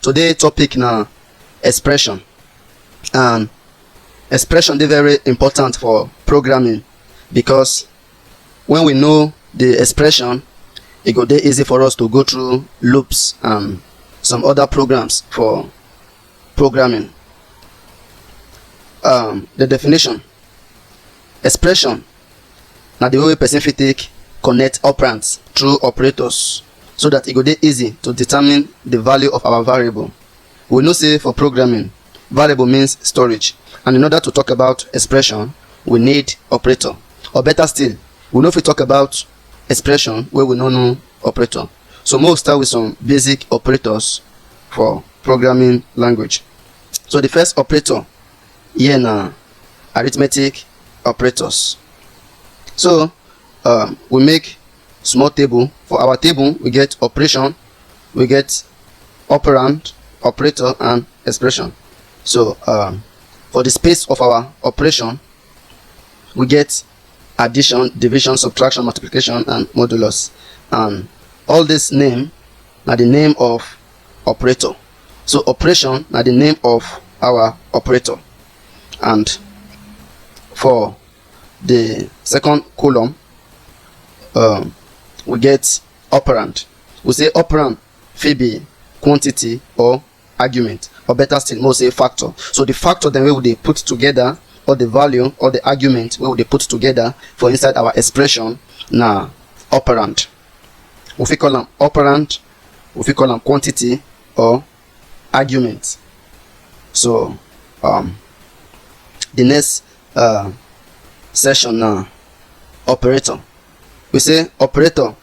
today topic na expression. And expression dey very important for programming, because when we know the expression, it go dey easy for us to go through loops and some other programs for programming. The definition: expression na the way person fit take connect operands through operators so that it go dey easy to determine the value of our variable. We know say for programming, variable means storage, and in order to talk about expression, we need operator. Or better still, we no fit talk about expression where we no know operator. So we'll start with some basic operators for programming language. So the first operator here na arithmetic operators. So we make small table. For our table, we get operation, we get operand, operator, and expression. So for the space of our operation, we get addition, division, subtraction, multiplication, and modulus. And all this name are the name of operator. So operation are the name of our operator. And for the second column, we get operand. We say operand fit be quantity or argument, or better still, more say factor. So the factor then we will put together, or the value or the argument we will put together for inside our expression na operand. We fit call them operand, we fit call them quantity or argument. So the next session na operator. We say operator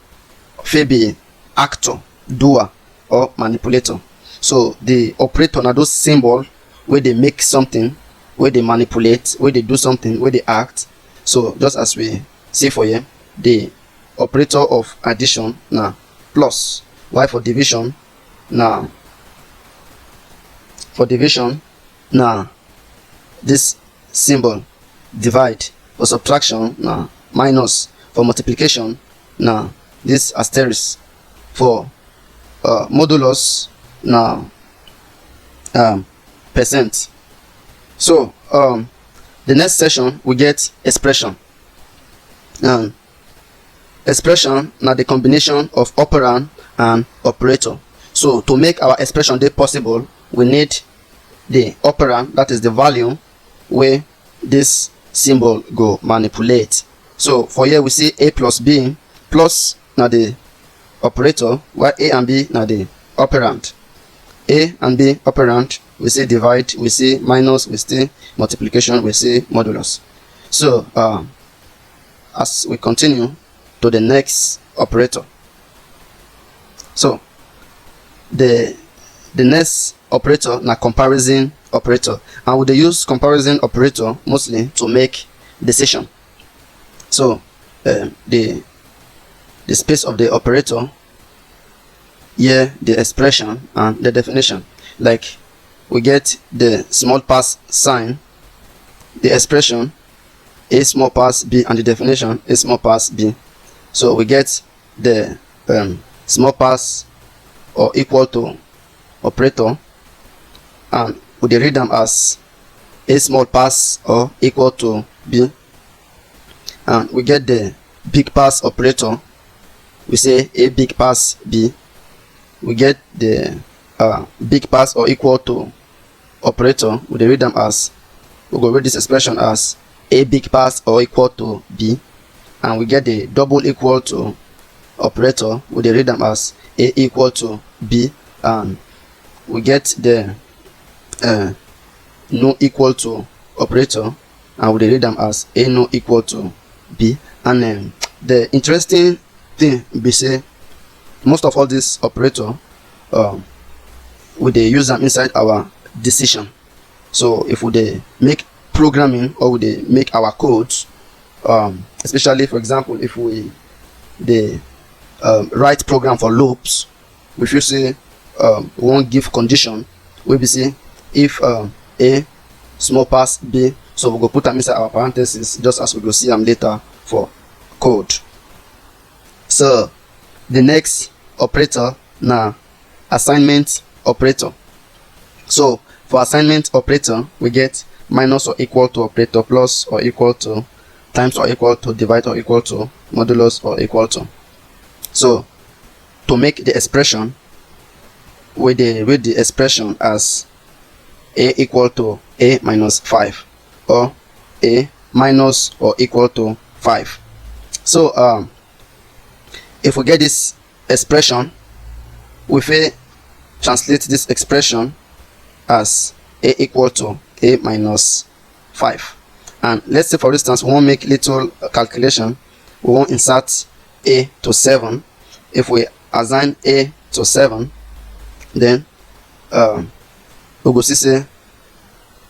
fit be actor, doer, or manipulator. So the operator na those symbol where they make something, where they manipulate, where they do something, where they act. So just as we see for here, the operator of addition na plus, while for division na this symbol divide, for subtraction na minus, for multiplication na this asterisk, for modulus na percent. So the next session we get expression. Expression na the combination of operand and operator. So to make our expression dey possible, we need the operand, that is the value where this symbol go manipulate. So for here we see a plus b, plus na the operator, while a and b na the operand. A and b operand, we say divide, we say minus, we say multiplication, we say modulus. So as we continue to the next operator, so the next operator na comparison operator, and we dey use comparison operator mostly to make decision. So the space of the operator, here the expression and the definition. Like we get the small pass sign, the expression a small pass b, and the definition a small pass b. So we get the small pass or equal to operator, and we dey read them as a small pass or equal to b. And we get the big pass operator, we say a big pass b. We get the big pass or equal to operator, we dey read them as, we go read this expression as a big pass or equal to b. And we get the double equal to operator, we dey read them as a equal to b. And we get the no equal to operator, and we dey read them as a no equal to b. And the interesting thing be say most of all this operator we dey use them inside our decision. So if we dey make programming or we dey make our codes, especially for example if we dey write program for loops, we feel say we wan give condition wey be say if a small pass b, so we go put am inside our parentheses, just as we go see am later for code. So the next operator na assignment operator. So for assignment operator, we get minus or equal to operator, plus or equal to, times or equal to, divide or equal to, modulus or equal to. So to make the expression, we read the expression as a equal to a minus 5, or a minus or equal to 5. So if we get this expression, we will translate this expression as a equal to a minus 5. And let's say, for instance, we want to make little calculation. We want to insert a to 7. If we assign a to 7, then we go see say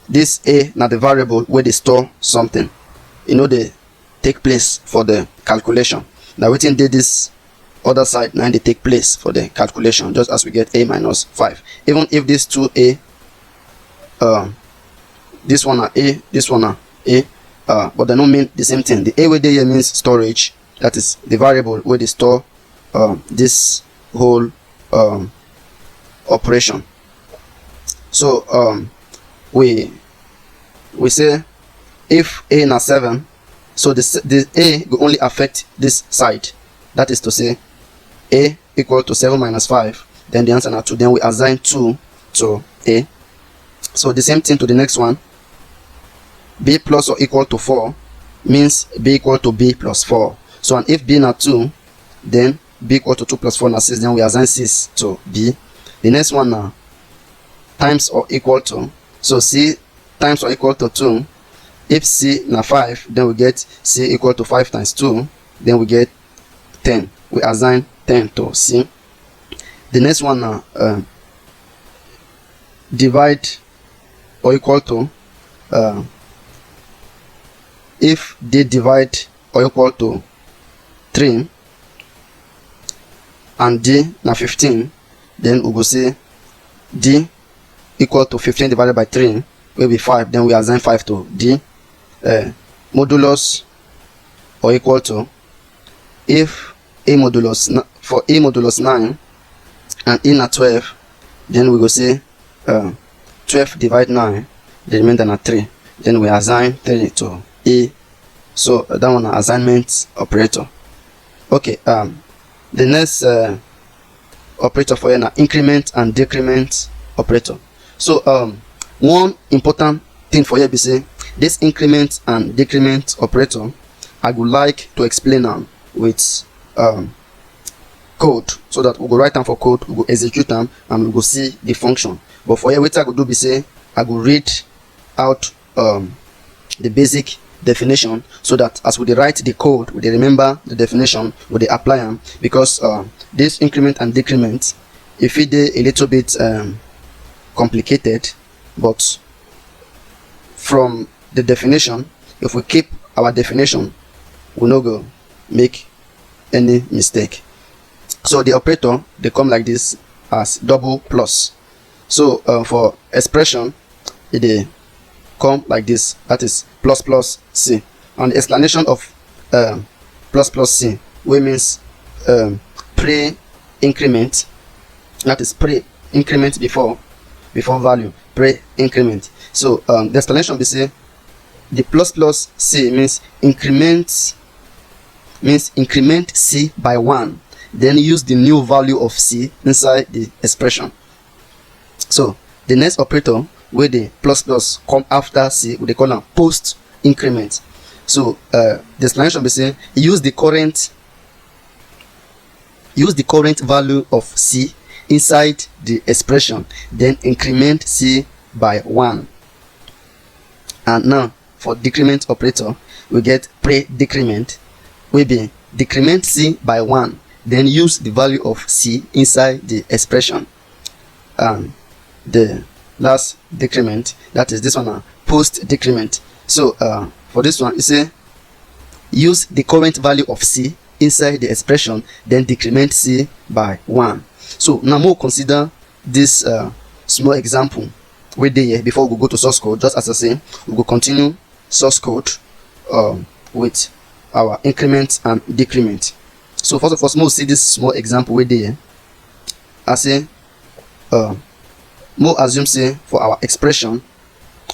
this a na the variable where they store something, they take place for the calculation. Now within this other side, now they take place for the calculation, just as we get a minus 5. Even if these two a, this one are a, this one are a, but they don't mean the same thing. The a where they here means storage, that is the variable where they store this whole operation. So we say if a na 7, so the a will only affect this side, that is to say a equal to 7 minus 5, then the answer na 2. Then we assign 2 to a. So the same thing to the next one. B plus or equal to 4 means b equal to b plus 4. So and if b na 2, then b equal to 2 plus 4 na 6, then we assign 6 to b. The next one now, times or equal to, so c times or equal to 2. If c na 5, then we get c equal to 5 times 2, then we get 10. We assign 10 to c. The next one now, divide or equal to, if d divide or equal to 3 and d na 15, then we go say d equal to 15 divided by 3 will be 5. Then we assign 5 to d. Modulus or equal to, if a modulus for a modulus 9 and e na 12, then we go say 12 divide 9, the remainder na 3. Then we assign 3 to e. So that one is assignment operator. Okay, the next operator for you now, increment and decrement operator. So one important thing for you be say this increment and decrement operator, I would like to explain now with code, so that we go write them for code, we go execute them, and we go see the function. But for you, what I go do be say I go read out the basic definition, so that as we write the code, we remember the definition, we apply them, because this increment and decrement, if it is a little bit complicated, but from the definition, if we keep our definition, we no go make any mistake. So the operator, they come like this as double plus. So for expression, they come like this, that is plus plus c. And the explanation of plus plus c, which means pre-increment, that is pre-increment before value, pre-increment. So the explanation we say the plus plus c means increment c by 1, then use the new value of c inside the expression. So the next operator where the plus plus come after c, they call them post increment. So the explanation we say use the current value of c inside the expression, then increment c by 1. And now for decrement operator, we get pre-decrement, will be decrement c by 1, then use the value of c inside the expression. And the last decrement, that is this one, post decrement. So for this one, you say use the current value of c inside the expression, then decrement c by 1. So now we'll consider this small example with the before we go to source code. Just as I say, we will continue source code with our increment and decrement. So first of all, we'll see this small example with the I say more assume say for our expression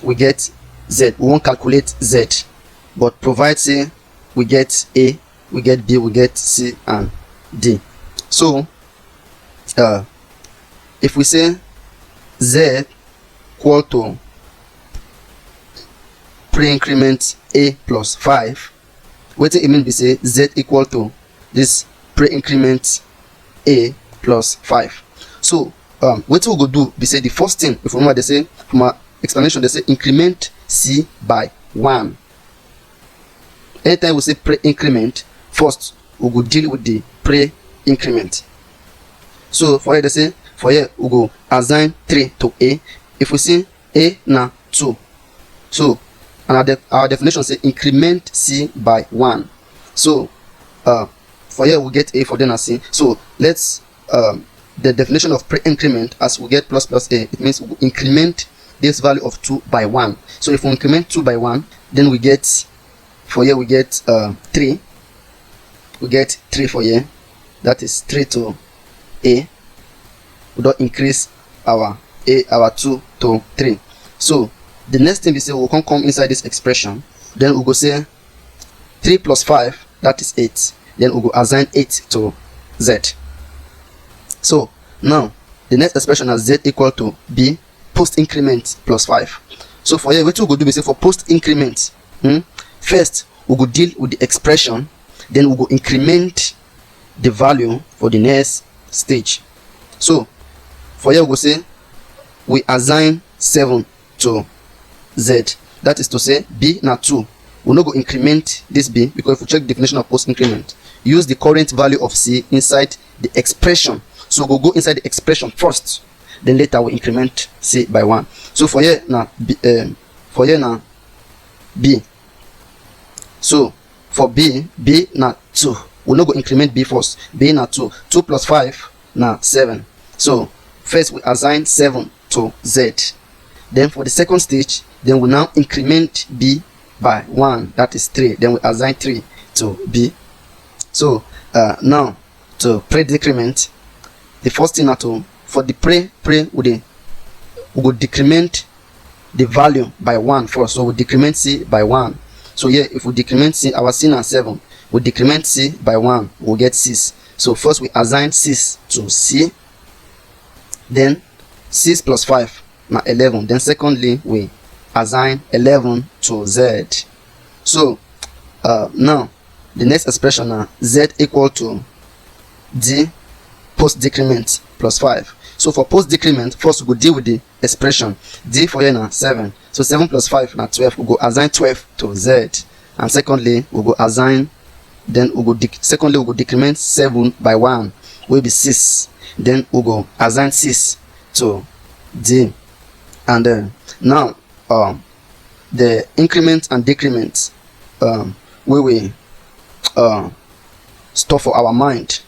we get z, we won't calculate z, but provide say we get a, we get b, we get c and d. So if we say z equal to pre-increment a plus 5, what it mean be say z equal to this pre-increment a plus 5. So what we go do be say the first thing, if remember they say from our explanation they say increment c by 1. Anytime we say pre-increment, first we go deal with the pre-increment. So for here they say for here we go assign 3 to a. If we see a na 2, so and our definition say increment c by 1. So for here we get a, for then as c. So let's the definition of pre-increment as we get plus plus a, it means we increment this value of 2 by 1. So if we increment 2 by 1, then we get, for here we get 3. We get 3 for here, that is 3 to a. We don't increase our a, our 2 to 3. So the next thing we say, we'll come inside this expression, then we'll go say 3 plus 5, that is 8. Then we'll go assign 8 to z. So now the next expression is z equal to b post increment plus 5. So for here what we go do is say for post increment, first we go deal with the expression, then we go increment the value for the next stage. So for here we go say we assign 7 to z, that is to say b na 2. We no go increment this b, because if we check the definition of post increment, use the current value of c inside the expression. So we'll go inside the expression first, then later we increment c by 1. So for here now b, so for b na 2, we no go increment b first. B na 2, 2 plus 5 na 7. So first we assign 7 to z. Then for the second stage, then we now increment b by 1, that is 3. Then we assign 3 to b. So now to pre-decrement, the first thing to for the pre we go decrement the value by 1 first. So we decrement c by 1. So here if we decrement c, our c na 7, we decrement c by 1, we'll get 6. So first we assign 6 to c, then 6 plus 5 na 11. Then secondly we assign 11 to z. So now the next expression na z equal to d post decrement plus 5. So for post decrement, first we go deal with the expression. D for here na 7. So 7 plus 5 na 12. We go assign 12 to z. And secondly, we go assign, then we go decrement 7 by 1, will be 6. Then we go assign 6 to d. And now the increment and decrement we store for our mind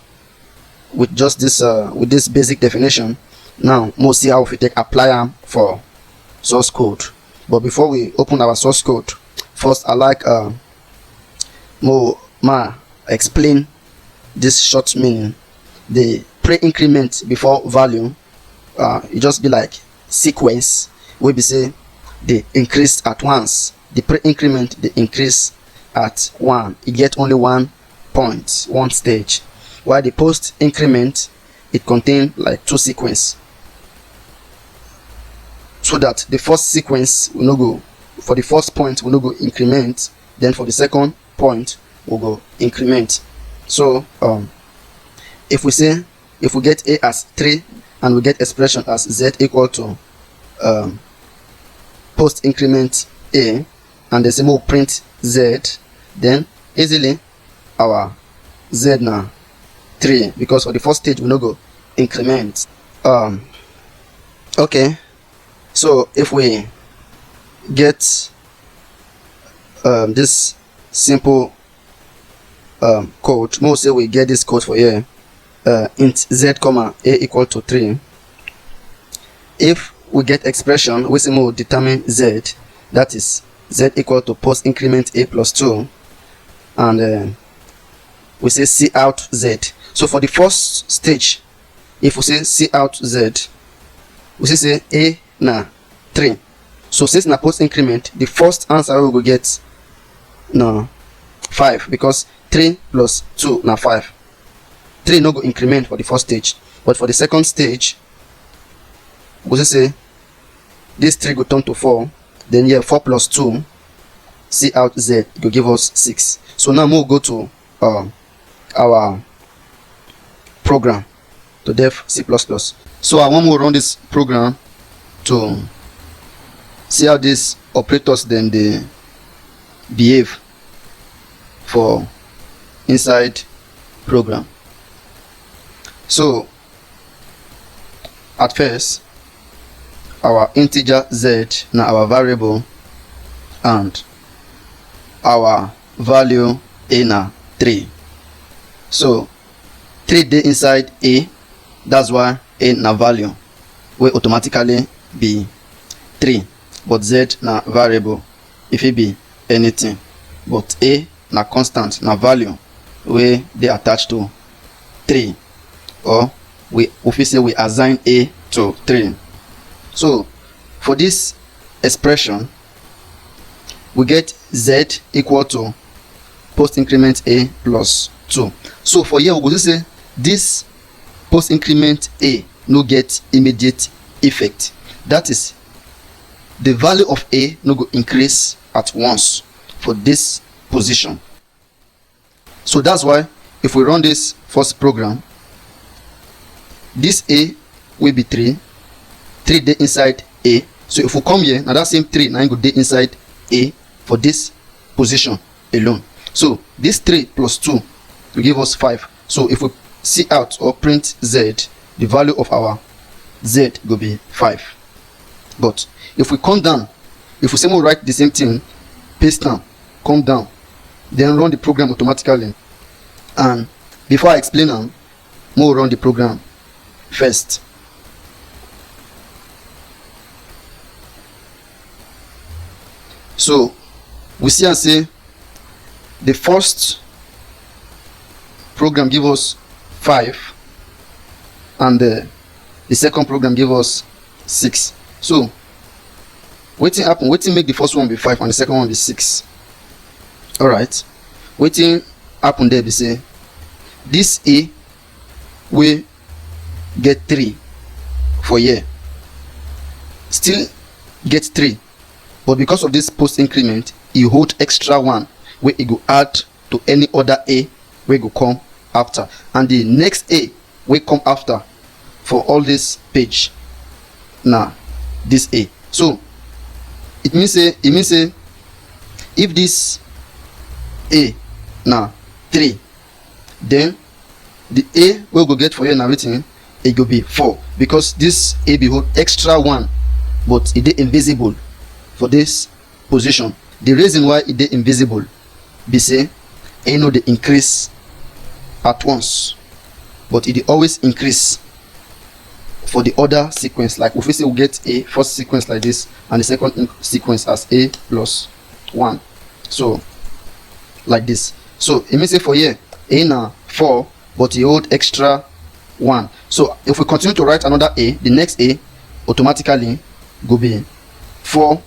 with just this with this basic definition. Now we'll see how we take apply them for source code. But before we open our source code, first I like more explain this short meaning. The pre-increment before value, it just be like sequence where we say they increased at once. The pre-increment they increase at 1. You get only 1 point, 1 stage. While the post increment, it contains like 2 sequence. So that the first sequence will not go, for the first point will not go increment, then for the second point will go increment. So if we get a as 3 and we get expression as z equal to post increment a, and the same will print z, then easily our z now 3, because for the first stage we no go increment. Okay, so if we get this simple code, we'll say we get this code for here, int z comma a equal to 3. If we get expression, we say we'll determine z, that is z equal to post increment a plus 2, and we say c out z. So for the first stage, if we say c out z, we say A na 3. So since na post increment, the first answer we will get na 5, because 3 plus 2 na 5. 3 no go increment for the first stage, but for the second stage we say this 3 go turn to 4. Then here 4 plus 2, C out Z, go give us 6. So now we'll go to our program, to def C++. So I want to run this program to see how these operators then they behave for inside program. So at first, our integer Z now our variable, and our value A na 3. So 3 dey inside A, that's why A na value will automatically be 3, but Z na variable, if it be anything, but A na constant, na value where they attach to 3, or we say we assign A to 3. So for this expression, we get Z equal to post increment A plus 2. So for here we go say this post increment A no get immediate effect. That is, the value of A no go increase at once for this position. So that's why if we run this first program, this A will be 3 dey inside A. So if we come here, now that same 3 now go dey inside A for this position alone. So this 3 plus 2 will give us 5. So if we see out or print Z, the value of our Z will be 5. But if we come down, if we say we write the same thing, paste down, come down, then run the program automatically. And before I explain them, we'll run the program first. So we see and say the first program give us 5, and the second program give us 6. So wetin happen? Wetin make the first one be 5 and the second one be 6? Alright, wetin happen there be say this A will get 3 for here, still get 3, but because of this post increment, e hold extra 1 where it go add to any other A where go come after, and the next A will come after for all this page now this A. So it means say if this A now 3, then the A will go get for here now written it go be 4, because this A be hold extra 1, but it is invisible for this position. The reason why it is invisible be say A no dey increase at once, but it always increase for the other sequence. Like if we say we get A first sequence like this and the second sequence as A plus 1, so like this. So it means say for here A na 4, but it hold extra 1. So if we continue to write another A, the next A automatically go be 4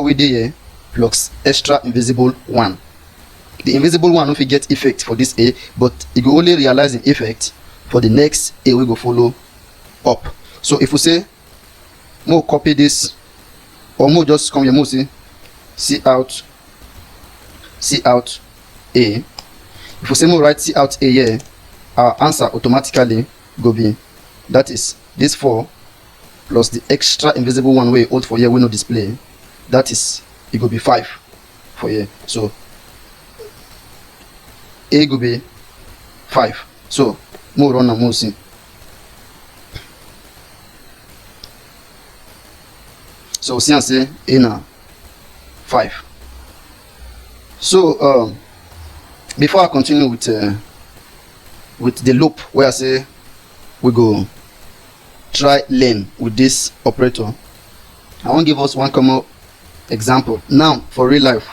with the here plus extra invisible 1. The invisible 1 if we get effect for this A, but it will only realize the effect for the next A we go follow up. So if we say more copy this, or more just come here, more see out A. If we say more write C out A here, our answer automatically go be, that is this 4 plus the extra invisible 1 way hold for here we no display, that is it go be 5 for here. So A go be 5. So more run and more see. So see and say A na 5. So before I continue with the loop where I say we go try learn with this operator, I want to give us one common example. Now for real life,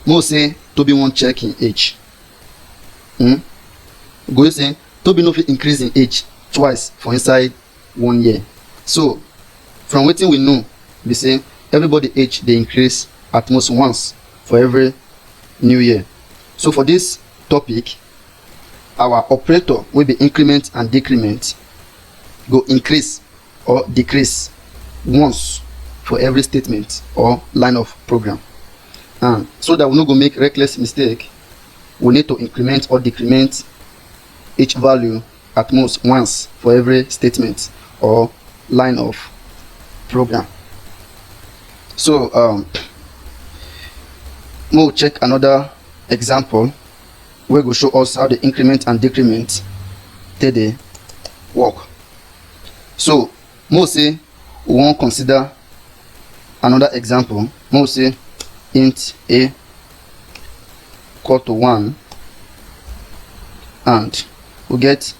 more say Toby won't check in age. Go say Toby no fit increase in age twice for inside 1 year. So from wetin we know be say everybody age dey increase at most once for every new year. So for this topic, our operator wey be increment and decrement go increase or decrease once for every statement or line of program. And so that we no go make reckless mistake, we need to increment or decrement each value at most once for every statement or line of program. So we'll check another example where go show us how the increment and decrement they work. So we'll say we won't consider another example. We'll say int a equal to 1 and we get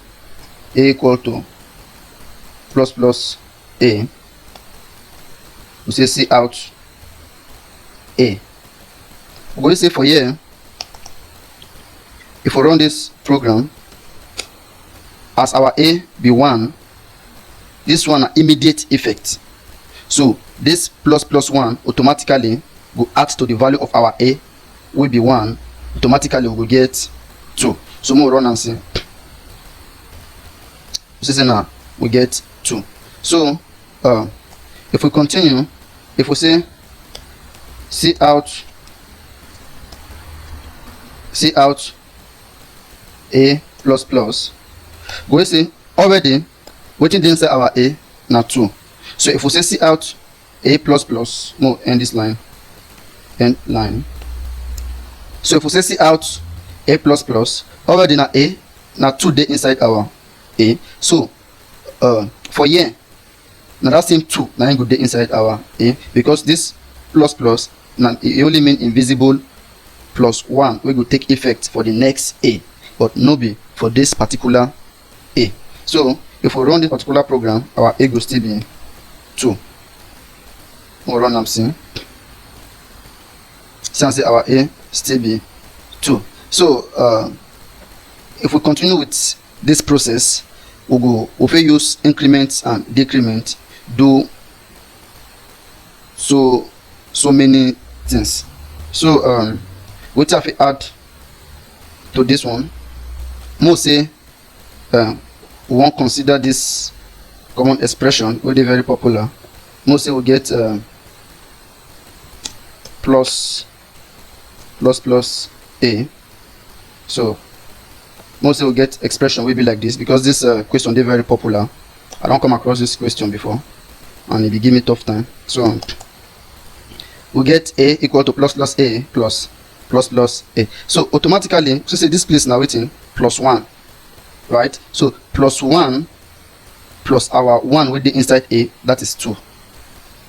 a equal to plus plus a. We say C out a. We're going to say for here, if we run this program, as our a be 1, this one are immediate effect. So this plus plus 1 automatically go add to the value of our a will be 1. Automatically we will get 2. So we'll run and see. This is now we get 2. So if we continue, if we say C out a plus plus, we say already waiting inside our a now 2. So if we say C out a plus plus, no, end this line, end line. So if we say C out a plus plus, already now a now 2 day inside our a. So for here now that same 2 now go day inside our a, because this plus plus now it only mean invisible plus 1 we go take effect for the next a, but no be for this particular a. So if we run this particular program, our a go still be 2. We'll run and see. Since our a still be 2. So if we continue with this process, we'll use increments and decrement do so many things. So what have we add to this one? More say we won't consider this common expression will be very popular. More say we get plus a. So most will get expression will be like this, because this question is very popular. I don't come across this question before and it will give me tough time. So we get a equal to plus plus a plus a. So automatically, so say this place now waiting plus 1, right? So plus 1 plus our 1 with the inside a, that is 2.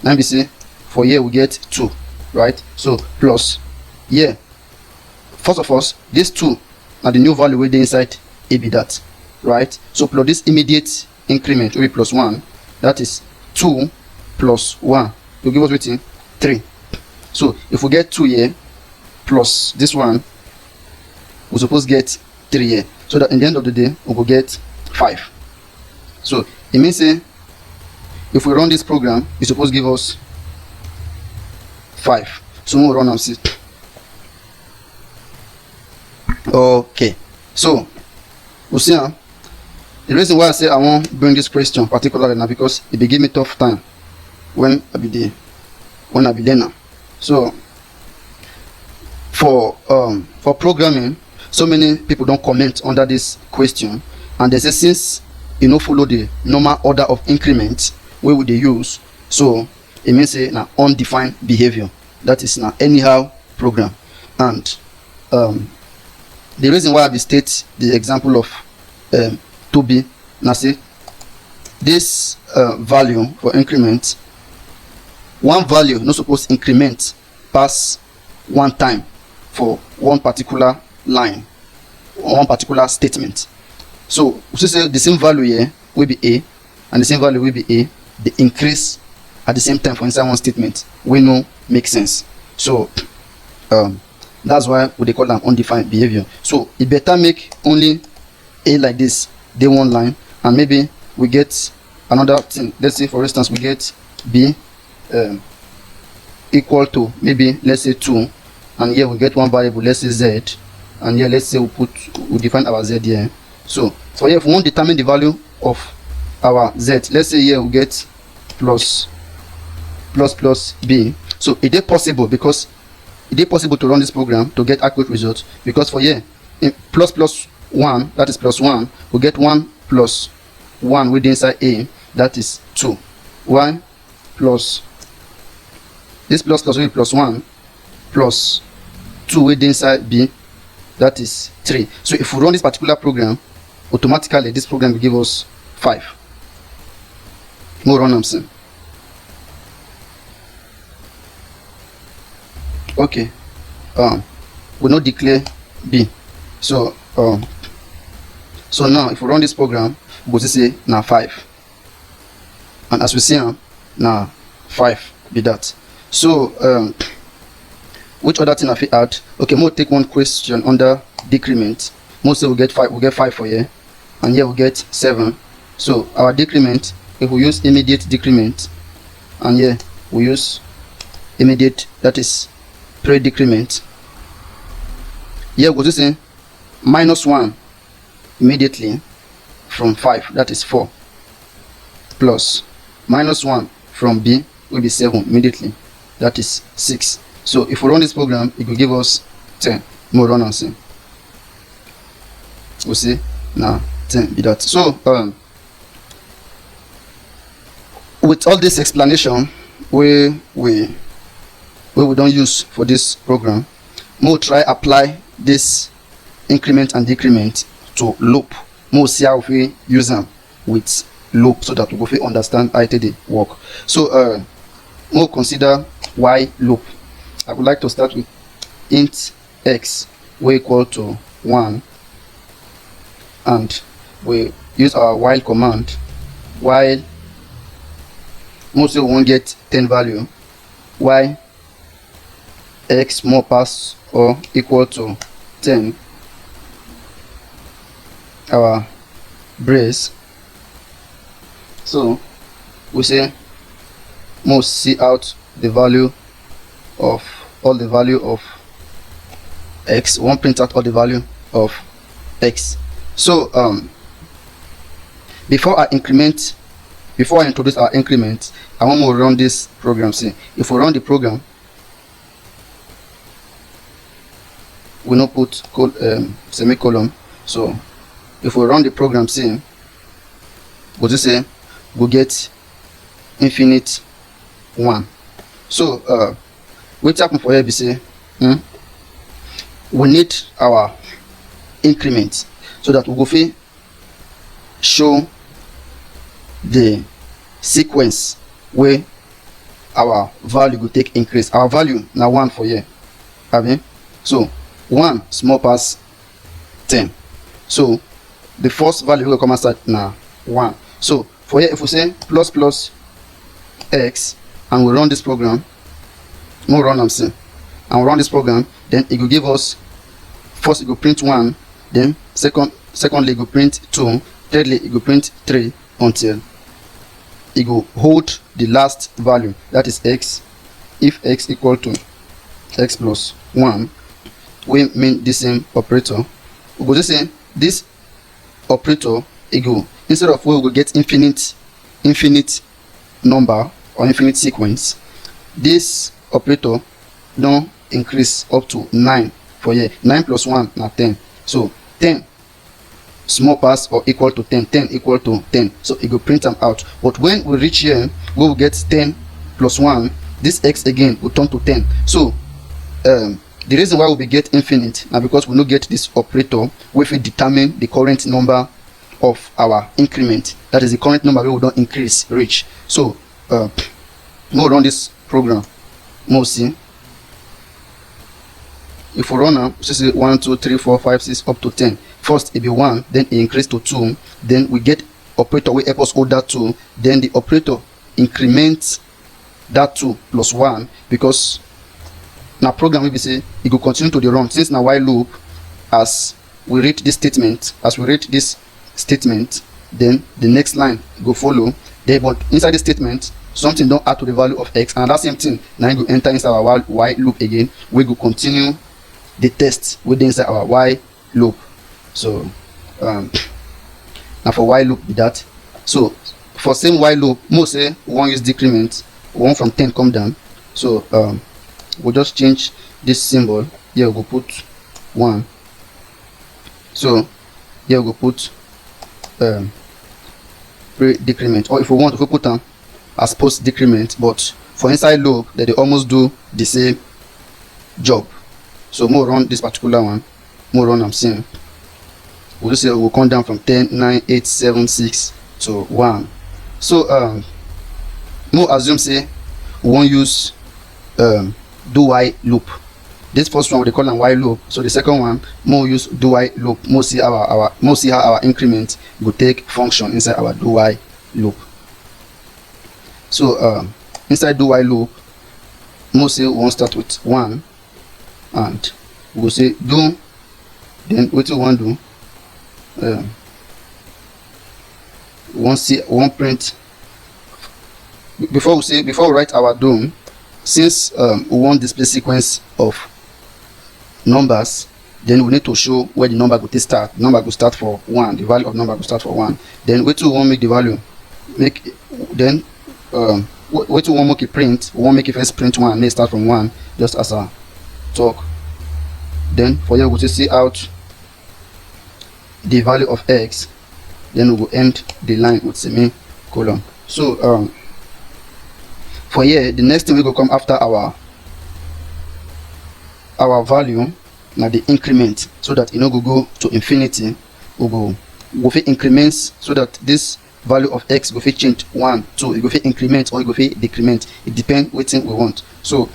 Now we see for here we get 2, right? So plus here, first of all, this 2 now the new value with the inside a be that, right? So plus this immediate increment will be plus 1, that is 2 plus 1 will give us waiting 3. So if we get 2 here plus this one, we suppose get 3 here, so that in the end of the day we will get 5. So it means say if we run this program, it's supposed to give us 5. So we'll run and see. Okay, so we see now the reason why I say I won't bring this question particularly now, because it will give me tough time when I be there now. So for programming, so many people don't comment under this question, and they say since you know follow the normal order of increment where would they use, so it means say now undefined behavior, that is now anyhow program. And the reason why I state the example of 2b, now say this value for increment, one value not supposed to increment pass 1 time for one particular line or one particular statement. So we say the same value here will be a and the same value will be a, they increase at the same time for inside one statement, we know make sense. So that's why we call them undefined behavior. So it better make only a like this, day one line, and maybe we get another thing. Let's say for instance we get b equal to maybe let's say 2, and here we get one variable, let's say z, and here let's say we define our z here. So for here if we want to determine the value of our z, let's say here we get plus b. So it is possible, because it is possible to run this program to get accurate results, because for here in plus 1, that is plus 1, we get 1 plus 1 within inside a, that is 2. 1 plus this plus will be plus 1 plus 2 within inside b, that is 3. So if we run this particular program, automatically this program will give us 5. More run them soon. Okay, we not declare b. So so now if we run this program, we go to say now 5, and as we see now 5 be that. So which other thing have we add? Okay, we'll take one question under decrement. Most say we get 5 for here, and here we get 7. So our decrement, if we use immediate decrement, and here we use immediate, that is pre-decrement, here we go to say -1 immediately from 5, that is 4, plus -1 from b will be 7 immediately, that is 6. So if we run this program, it will give us 10. More run and see. We see now 10 be that. So with all this explanation we don't use for this program, we'll try apply this increment and decrement to loop. We'll see how we use them with loop, so that we will understand how it work. So we'll consider while loop. I would like to start with int x will equal to 1, and we use our while command. While mostly we won't get 10 value, while x more pass or equal to 10, our brace. So we say must see out the value of all the value of x. Won't print out all the value of x. So before I introduce our increment, I want to run this program. See, if we run the program, we not put semicolon. So if we run the program, see, we'll just say we'll get infinite 1. So what happen for here? We say we need our increment, so that we go show the sequence where our value will take increase. Our value now 1 for here. So 1 small pass 10. So the first value will come outside now 1. So for here, if we say plus x and we run this program, we'll run them see, and we run this program, then it will give us, first it will print 1, then secondly it will print 2, thirdly it will print 3, until it will hold the last value, that is x. If x equal to x plus 1, we mean the same operator. We go to say this operator, it go, instead of we will get infinite number or infinite sequence, this operator don't increase up to 9 for here. 9 plus 1 now 10. So 10 small pass or equal to 10, 10 equal to 10. So it will print them out. But when we reach here, we will get 10 plus 1. This x again will turn to 10. So the reason why we get infinite now, because we don't get this operator which will determine the current number of our increment. That is the current number we don't increase reach. So we'll run this program. We'll see. If we run now, so say 1, 2, 3, 4, 5, 6 up to 10. First it be 1, then it increase to 2, then we get operator will help us hold that 2, then the operator increments that 2 plus 1, because now program will be say it will continue to the run since now while loop. As we read this statement, then the next line go follow, Then but inside the statement something don't add to the value of x, and that same thing now you go enter inside our while loop again. We go continue the test within inside our while loop. So now for while loop be that. So for same while loop, most say we won't use decrement, we want from 10 come down. So we'll just change this symbol here. We'll put 1. So here we'll put pre-decrement, or if we want, if we put them as post decrement, but for inside loop that they almost do the same job. So more run this particular one, more run I'm seeing. We'll just say we'll come down from 10, 9, 8, 7, 6 to 1. So more assume say we won't use do while loop. This first one we call them while loop. So the second one more use do while loop. More see how our increment will take function inside our do while loop. So inside do while loop, more say we won't start with 1, and we'll say do, then what we want to do, one print. Before we write our do, since we want display sequence of numbers, then we need to show where the number will start. The number will start for 1. The value of number will start for 1. Then we want make the value then we want make it print. We want make it first print 1. May start from 1 just as a talk. Then for here we will see out the value of x. Then we will end the line with semicolon. So for here the next thing we go come after our value now the increment, so that go go to infinity. We go fit increments so that this value of x go fit change 1, 2. It go fit increment or it go fit decrement. It depends what thing we want. So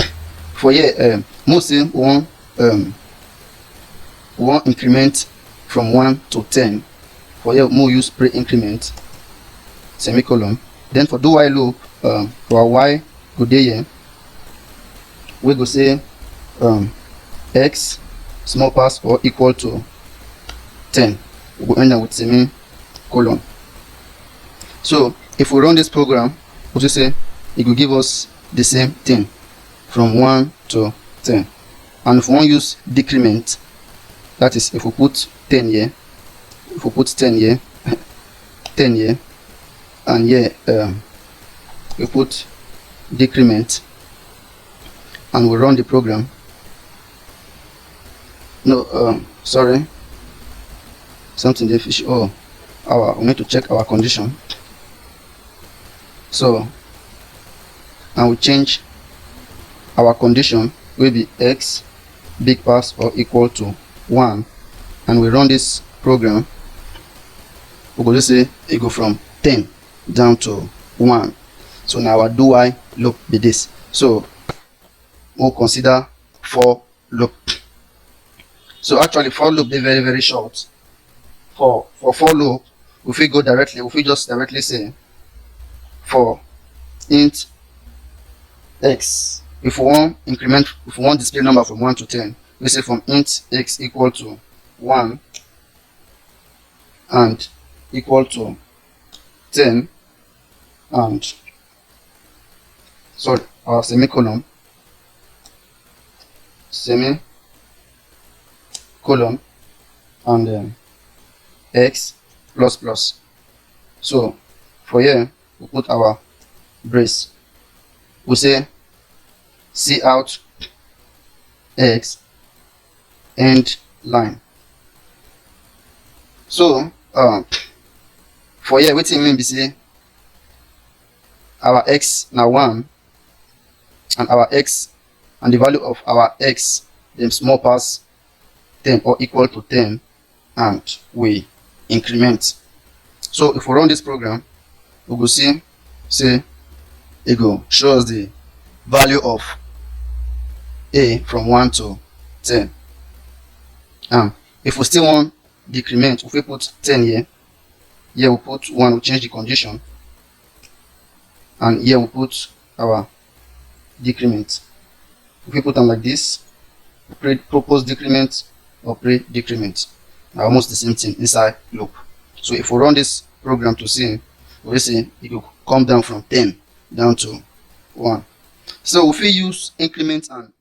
for here mostly we want increment from 1 to 10. For here more use pre-increment semicolon. Then for do while loop, for our y go there here, we go say x small pass or equal to 10. We go end up with semicolon. So if we run this program, we'll just say it will give us the same thing from 1 to 10. And if we want to use decrement, that is if we put 10 here, if we put 10 here 10 here, and here we put decrement, and we run the program. No, sorry, something they fish. Oh, we need to check our condition. So and we change our condition will be x big pass or equal to 1, and we run this program. We go just say it go from 10 down to 1. So now our do while loop be this. So we'll consider for loop. So actually for loop they very short. For loop, if we go directly, if we just directly say for int x, if we want increment, if we want display number from 1 to 10, we say from int x equal to 1 and equal to 10, and sorry, our semicolon and then x plus plus. So for here we put our brace. We say see out x end line. So for here what it mean be say our x now 1, and our x and the value of our x them small pass 10 or equal to 10, and we increment. So if we run this program, we will see say it go show us the value of a from 1 to 10. And if we still want decrement, if we put 10 here we put 1, we change the condition, and here we put our decrement. If we put them like this, propose decrement or pre-decrement, almost the same thing inside loop. So if we run this program to see, we see it will come down from 10 down to 1. So if we use increment and